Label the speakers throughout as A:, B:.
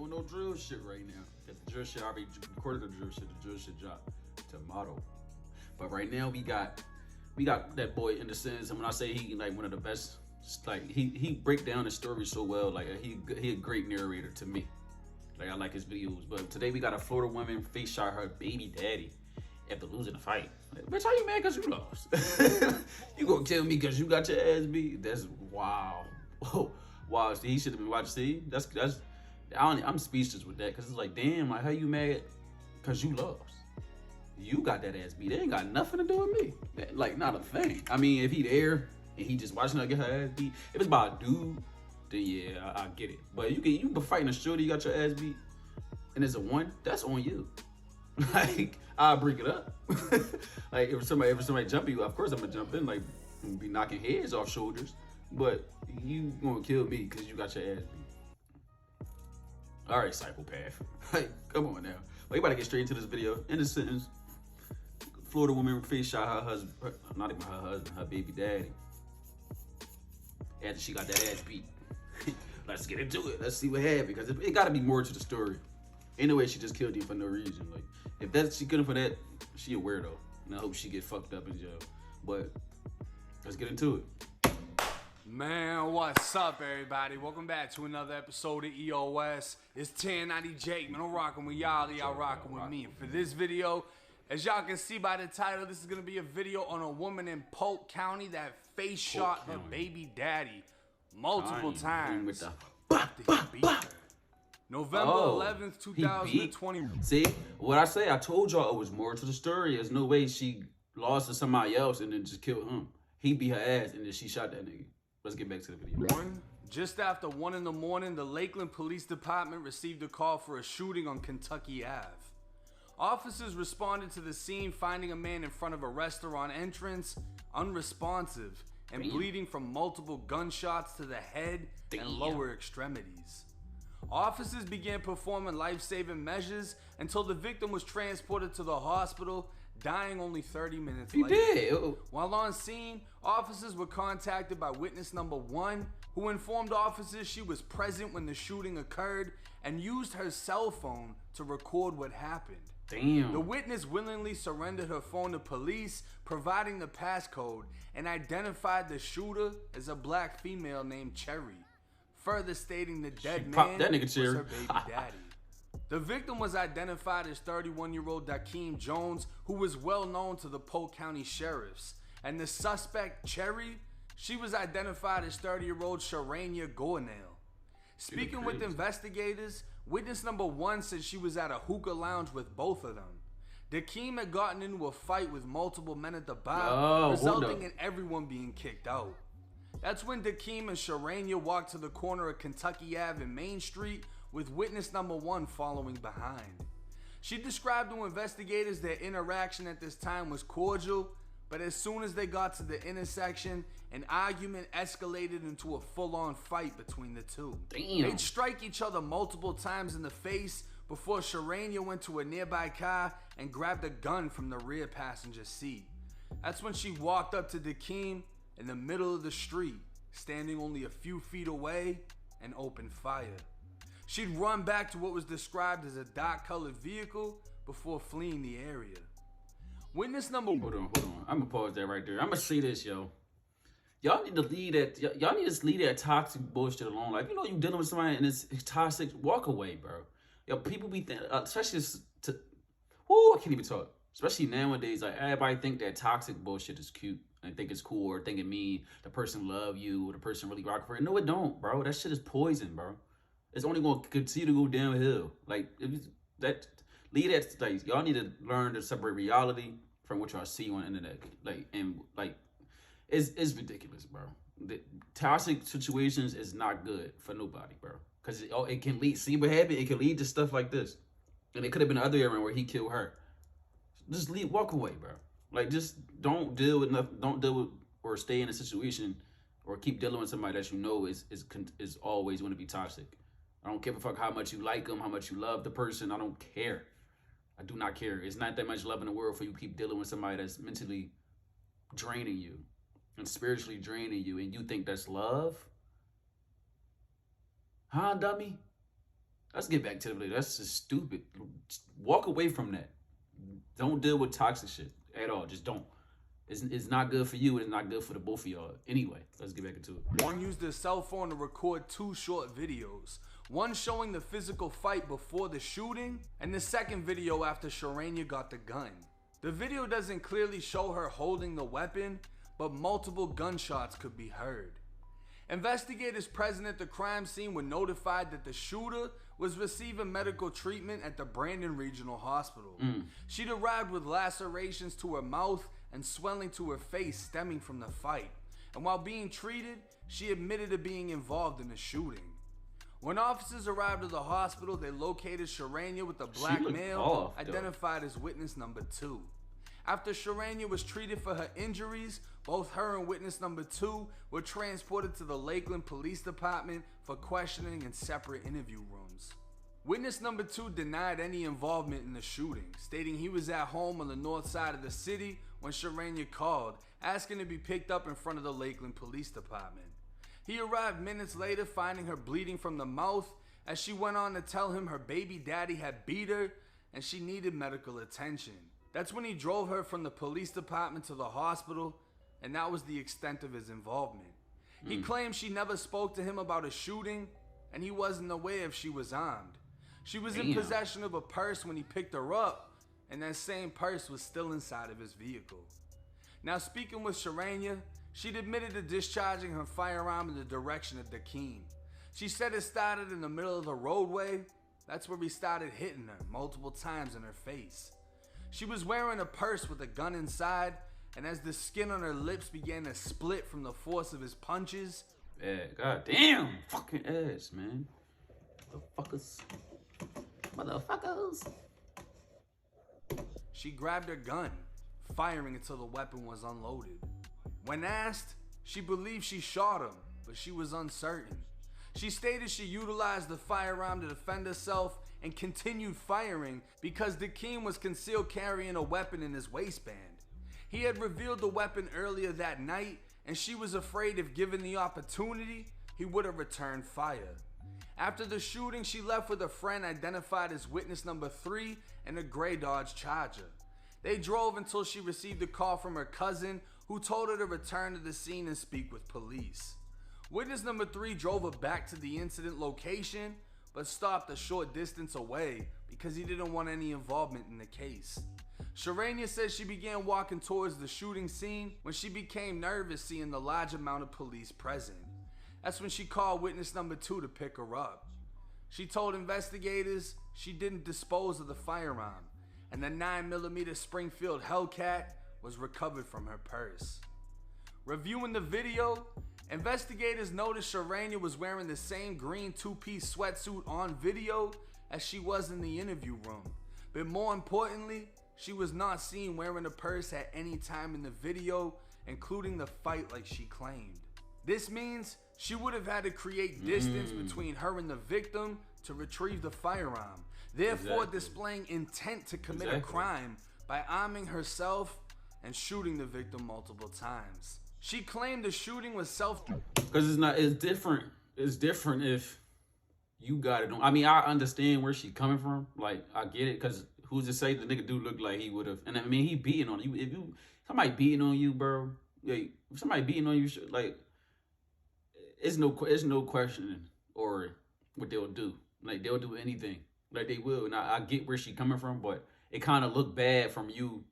A: doing no drill shit right now. Cause the drill shit already recorded the drill shit dropped tomorrow. But right now we got that boy in the sense, and when I say he like one of the best, like he break down the story so well. Like he a great narrator to me. Like I like his videos. But today we got a Florida woman face shot her baby daddy after losing the fight. Like, bitch, how you mad cause you lost? You gonna kill me cause you got your ass beat? That's wow. Wow, he should have been watching. See, that's I'm speechless with that, cause it's like, damn, like how you mad cause you lost? You got that ass beat. It ain't got nothing to do with me. Like, not a thing. I mean, if he there and he just watching her get her ass beat, if it's by a dude, then yeah, I get it. But you can fighting a shorty, you got your ass beat, and it's a one, that's on you. Like, I'll bring it up. Like, if somebody jump you, of course I'm gonna jump in, like, be knocking heads off shoulders. But you gonna kill me because you got your ass beat. All right, psychopath. Like, come on now. Well, you about to get straight into this video. In this sentence, Florida woman face shot her husband, not even her husband, her baby daddy, after she got that ass beat. Let's get into it. Let's see what happened, because it got to be more to the story. Ain't no way she just killed him for no reason. Like, if she couldn't for that, she a weirdo, and I hope she get fucked up in jail. But let's get into it.
B: Man, what's up, everybody? Welcome back to another episode of EOS. It's 1090 Jake, man. I'm rocking with y'all rocking with me. And for this video, as y'all can see by the title, this is gonna be a video on a woman in Polk County that face shot her baby daddy multiple times after he beat her. November 11th, 2020.
A: See, what I say, I told y'all it was more to the story. There's no way she lost to somebody else and then just killed him. He beat her ass and then she shot that nigga. Let's get back to the video.
B: Just after 1 in the morning, the Lakeland Police Department received a call for a shooting on Kentucky Ave. Officers responded to the scene, finding a man in front of a restaurant entrance, unresponsive and bleeding from multiple gunshots to the head and lower extremities. Officers began performing life-saving measures until the victim was transported to the hospital, dying only 30 minutes later.
A: He did.
B: While on scene, officers were contacted by witness number 1, who informed officers she was present when the shooting occurred and used her cell phone to record what happened.
A: Damn.
B: The witness willingly surrendered her phone to police, providing the passcode, and identified the shooter as a black female named Cherry, further stating the dead man was her baby daddy. The victim was identified as 31-year-old Dakeem Jones, who was well known to the Polk County sheriffs, and the suspect, Cherry, she was identified as 30-year-old Sharania Gornell. Speaking with investigators, witness number 1 said she was at a hookah lounge with both of them. Dakeem had gotten into a fight with multiple men at the bar, resulting in everyone being kicked out. That's when Dakeem and Sharania walked to the corner of Kentucky Ave and Main Street, with witness number 1 following behind. She described to investigators their interaction at this time was cordial, but as soon as they got to the intersection, an argument escalated into a full-on fight between the two.
A: Damn.
B: They'd strike each other multiple times in the face before Sharania went to a nearby car and grabbed a gun from the rear passenger seat. That's when she walked up to Dakeem in the middle of the street, standing only a few feet away, and opened fire. She'd run back to what was described as a dark-colored vehicle before fleeing the area. Witness number...
A: Hold on. I'm gonna pause that right there. I'm gonna say this, yo. Y'all need to leave that. Y'all need to leave that toxic bullshit alone. Like, you know, you dealing with somebody and it's toxic. Walk away, bro. Yo, people be thinking, especially I can't even talk. Especially nowadays, like everybody think that toxic bullshit is cute and think it's cool, or think it mean the person love you or the person really rock for you. No, it don't, bro. That shit is poison, bro. It's only gonna continue to go downhill. Like, like y'all need to learn to separate reality from what y'all see on the internet. It's ridiculous, bro. The toxic situations is not good for nobody, bro. Cause it can lead. See what happened? It can lead to stuff like this, and it could have been the other area where he killed her. Just walk away, bro. Like, just don't deal with or stay in a situation or keep dealing with somebody that you know is always going to be toxic. I don't give a fuck how much you like them, how much you love the person. I don't care. I do not care. It's not that much love in the world for you to keep dealing with somebody that's mentally draining you and spiritually draining you, and you think that's love? Huh, dummy? Let's get back to the video. That's just stupid. Just walk away from that. Don't deal with toxic shit at all. Just don't. It's not good for you and it's not good for the both of y'all. Anyway, let's get back into it.
B: One used his cell phone to record 2 short videos. One showing the physical fight before the shooting, and the second video after Sharanya got the gun. The video doesn't clearly show her holding the weapon, but multiple gunshots could be heard. Investigators present at the crime scene were notified that the shooter was receiving medical treatment at the Brandon Regional Hospital. She'd arrived with lacerations to her mouth and swelling to her face stemming from the fight. And while being treated, she admitted to being involved in the shooting. When officers arrived at the hospital, they located Sharanya with a black male identified as witness number 2. After Sharanya was treated for her injuries, both her and witness number 2 were transported to the Lakeland Police Department for questioning in separate interview rooms. Witness number 2 denied any involvement in the shooting, stating he was at home on the north side of the city when Sharanya called, asking to be picked up in front of the Lakeland Police Department. He arrived minutes later, finding her bleeding from the mouth, as she went on to tell him her baby daddy had beat her and she needed medical attention. That's when he drove her from the police department to the hospital, and that was the extent of his involvement. He claimed she never spoke to him about a shooting, and he wasn't aware if she was armed. She was in possession of a purse when he picked her up, and that same purse was still inside of his vehicle. Now, speaking with Sharanya, she'd admitted to discharging her firearm in the direction of Dakeem. She said it started in the middle of the roadway. That's where he started hitting her multiple times in her face. She was wearing a purse with a gun inside, and as the skin on her lips began to split from the force of his punches.
A: Yeah, goddamn, fucking ass, man. Motherfuckers.
B: She grabbed her gun, firing until the weapon was unloaded. When asked, she believed she shot him, but she was uncertain. She stated she utilized the firearm to defend herself and continued firing because Dakeem was concealed carrying a weapon in his waistband. He had revealed the weapon earlier that night, and she was afraid if given the opportunity, he would have returned fire. After the shooting, she left with a friend identified as witness number 3 in a gray Dodge Charger. They drove until she received a call from her cousin, who told her to return to the scene and speak with police. Witness number 3 drove her back to the incident location, but stopped a short distance away because he didn't want any involvement in the case. Sharanya says she began walking towards the shooting scene when she became nervous seeing the large amount of police present. That's when she called witness number 2 to pick her up. She told investigators she didn't dispose of the firearm, and the 9mm Springfield Hellcat was recovered from her purse. Reviewing the video, investigators noticed Sharanya was wearing the same green 2-piece sweatsuit on video as she was in the interview room. But more importantly, she was not seen wearing a purse at any time in the video, including the fight like she claimed. This means she would have had to create distance between her and the victim to retrieve the firearm, therefore displaying intent to commit a crime by arming herself and shooting the victim multiple times. She claimed the shooting was
A: because it's different. It's different if you got it on. I mean, I understand where she's coming from. Like, I get it, because who's to say the nigga do look like he would have? And I mean, he beating on you. If somebody beating on you, bro, like, if somebody beating on you, like, it's no questioning or what they'll do. Like, they'll do anything. Like, they will. And I get where she coming from, but it kind of looked bad from you,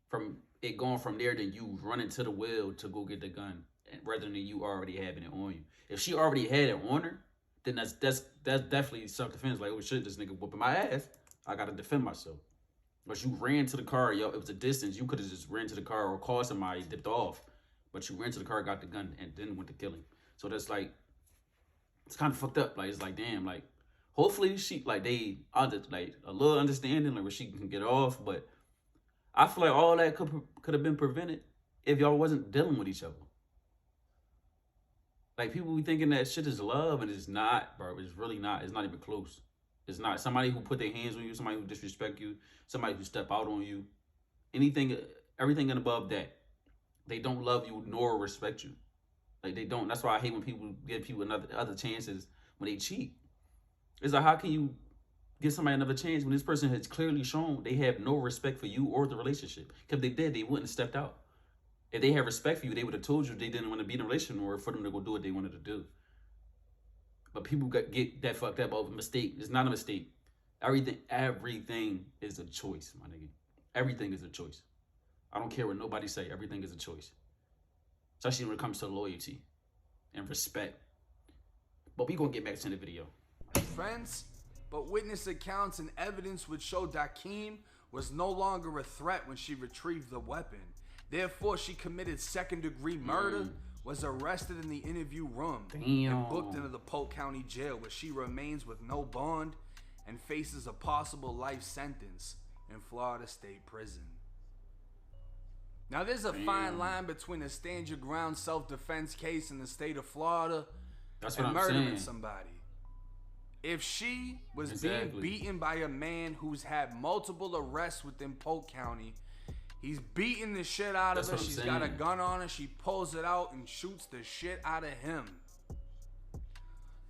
A: from it going from there to you running to the well to go get the gun, rather than you already having it on you. If she already had it on her, then that's definitely self-defense. Like, oh shit, this nigga whooping my ass, I gotta defend myself. But you ran to the car, yo, it was a distance. You could have just ran to the car or called somebody, dipped off. But you ran to the car, got the gun, and then went to killing. So that's like, it's kind of fucked up. Like, it's like, damn, like, hopefully she, like, they under, like, a little understanding, like, where she can get off. But I feel like all that could have been prevented if y'all wasn't dealing with each other. Like, people be thinking that shit is love, and it's not, bro. It's really not. It's not even close. It's not. Somebody who put their hands on you, somebody who disrespect you, somebody who step out on you, anything, everything and above that, they don't love you nor respect you. Like, they don't. That's why I hate when people give people other chances when they cheat. It's like, how can you give somebody another chance when this person has clearly shown they have no respect for you or the relationship? Because if they did, they wouldn't have stepped out. If they had respect for you, they would have told you they didn't want to be in a relationship or for them to go do what they wanted to do. But people get that fucked up over a mistake. It's not a mistake. Everything is a choice, my nigga. Everything is a choice. I don't care what nobody say. Everything is a choice. Especially when it comes to loyalty and respect. But we gonna get back to the video.
B: Friends, but witness accounts and evidence would show Dakeem was no longer a threat when she retrieved the weapon. Therefore, she committed second-degree murder, was arrested in the interview room, and booked into the Polk County Jail, where she remains with no bond and faces a possible life sentence in Florida State Prison. Now, there's a fine line between a stand-your-ground self-defense case in the state of Florida and murdering somebody. If she was being beaten by a man who's had multiple arrests within Polk County, he's beating the shit out of her. She's got a gun on her. She pulls it out and shoots the shit out of him.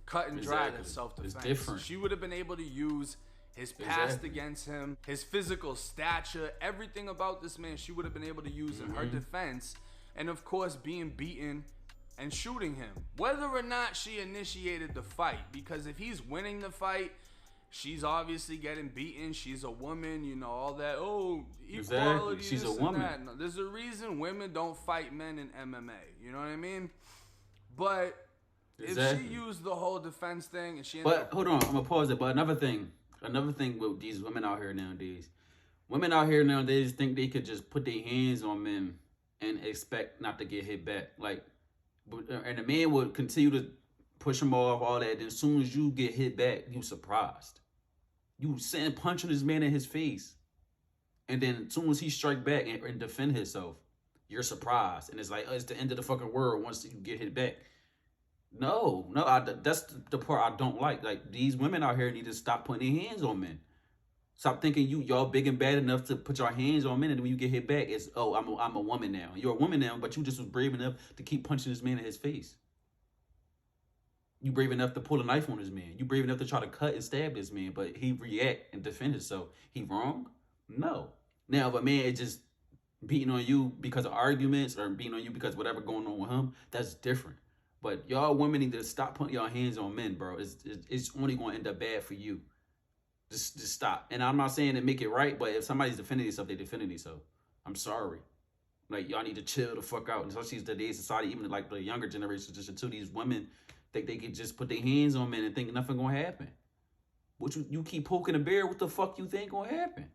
B: Cut and dry, that's self-defense.
A: It's different.
B: She would have been able to use his past against him, his physical stature, everything about this man she would have been able to use in her defense. And of course, being beaten and shooting him. Whether or not she initiated the fight, because if he's winning the fight, she's obviously getting beaten. She's a woman, you know, all that. Oh, equality.
A: She's a woman.
B: No, there's a reason women don't fight men in MMA. You know what I mean? But if she used the whole defense thing and she ended up...
A: hold on, I'm gonna pause it. But another thing with these women out here nowadays, think they could just put their hands on men and expect not to get hit back. Like, and the man would continue to push him off, all that. Then as soon as you get hit back, you surprised. You send punching this man in his face. And then as soon as he strike back and defend himself, you're surprised. And it's like, oh, it's the end of the fucking world once you get hit back. No, that's the part I don't like. Like, these women out here need to stop putting their hands on men. Stop thinking y'all big and bad enough to put your hands on men, and when you get hit back, it's, oh, I'm a woman now. You're a woman now, but you just was brave enough to keep punching this man in his face. You brave enough to pull a knife on this man. You brave enough to try to cut and stab this man, but he react and defend himself. He wrong? No. Now, if a man is just beating on you because of arguments or beating on you because whatever going on with him, that's different. But y'all women need to stop putting y'all hands on men, bro. It's only going to end up bad for you. Just stop. And I'm not saying to make it right, but if somebody's defending themselves, they defending themselves. I'm sorry. Like, y'all need to chill the fuck out. And especially today's society, even like the younger generation, just until these women think they can just put their hands on men and think nothing gonna happen. What you keep poking a bear, what the fuck you think gonna happen?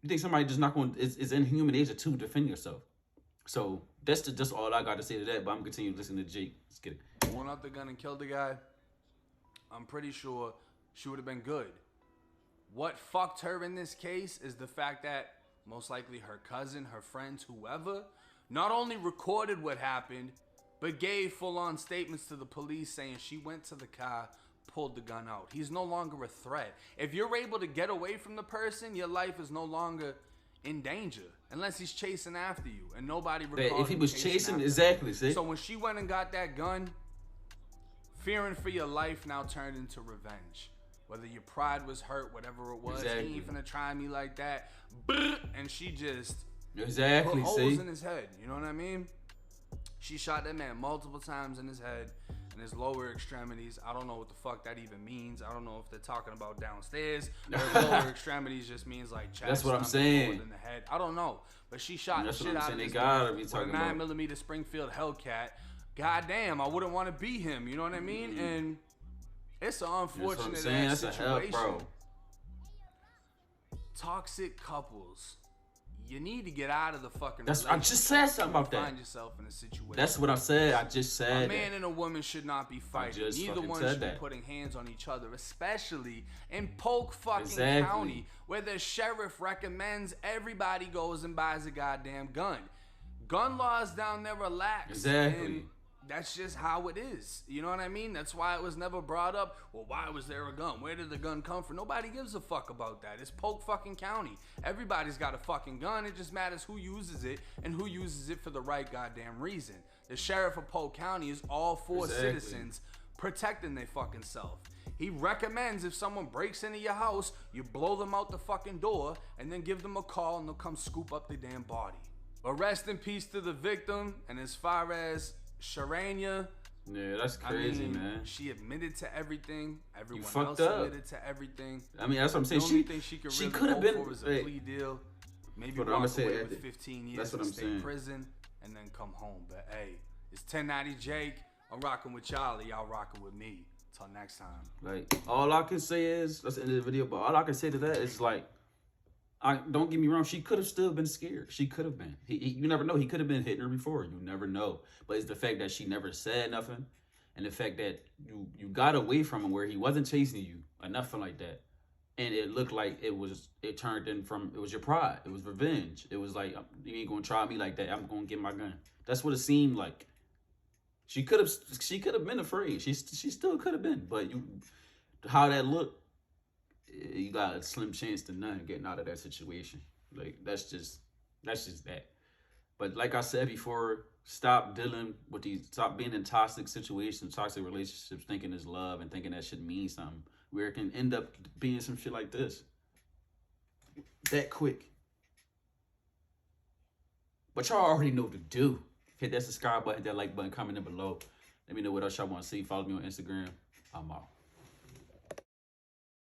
A: You think somebody just not gonna, it's inhuman nature to defend yourself. So that's just all I got to say to that, but I'm gonna continue listening to Jake. Let's get it.
B: Went out the gun and killed the guy. I'm pretty sure she would have been good. What fucked her in this case is the fact that most likely her cousin, her friends, whoever, not only recorded what happened, but gave full-on statements to the police saying she went to the car, pulled the gun out. He's no longer a threat. If you're able to get away from the person, your life is no longer in danger. Unless he's chasing after you and nobody recorded.
A: If he was chasing, exactly. See?
B: So when she went and got that gun, fearing for your life now turned into revenge. Whether your pride was hurt, whatever it was, he ain't finna try me like that. And she just put holes in his head. You know what I mean? She shot that man multiple times in his head and his lower extremities. I don't know what the fuck that even means. I don't know if they're talking about downstairs or if lower extremities just means like chest.
A: That's what I'm saying.
B: In the head. I don't know. But she shot the shit out of
A: this
B: guy with a 9mm Springfield Hellcat. Goddamn, I wouldn't want to be him. You know what I mean? And it's an unfortunate situation. Bro. Toxic couples. You need to get out of the fucking relationship.
A: I just said something about that.
B: Find yourself in a situation.
A: That's what I said. I just said
B: a man and a woman should not be fighting. Neither one should be putting hands on each other, especially in Polk fucking County, where the sheriff recommends everybody goes and buys a goddamn gun. Gun laws down there are lax. And that's just how it is. You know what I mean? That's why it was never brought up. Well, why was there a gun? Where did the gun come from? Nobody gives a fuck about that. It's Polk fucking County. Everybody's got a fucking gun. It just matters who uses it and who uses it for the right goddamn reason. The sheriff of Polk County is all for citizens protecting their fucking self. He recommends if someone breaks into your house, you blow them out the fucking door and then give them a call and they'll come scoop up their damn body. But rest in peace to the victim. And as far as Sharanya,
A: yeah, that's crazy, man.
B: She admitted to everything. Everyone else
A: up.
B: admitted to everything.
A: I mean, that's what I'm saying.
B: The only thing she could have been was a plea deal. Maybe walk away with 15 years and stay in prison and then come home. But hey, it's 1090 Jake. I'm rocking with Charlie. Y'all rocking with me. Till next time.
A: Like, all I can say is, that's the end of the video, but all I can say to that is like, don't get me wrong, she could have still been scared. She could have been. You never know. He could have been hitting her before. You never know. But it's the fact that she never said nothing, and the fact that you got away from him where he wasn't chasing you or nothing like that. And it looked like it turned in from, it was your pride. It was revenge. It was like, you ain't gonna try me like that. I'm gonna get my gun. That's what it seemed like. She could have been afraid. She still could have been. But how that looked, you got a slim chance to none getting out of that situation. Like, that's just that. But like I said before, stop being in toxic situations, toxic relationships, thinking it's love and thinking that should mean something, where it can end up being some shit like this. That quick. But y'all already know what to do. Hit that subscribe button, hit that like button, comment down below. Let me know what else y'all want to see. Follow me on Instagram. I'm out.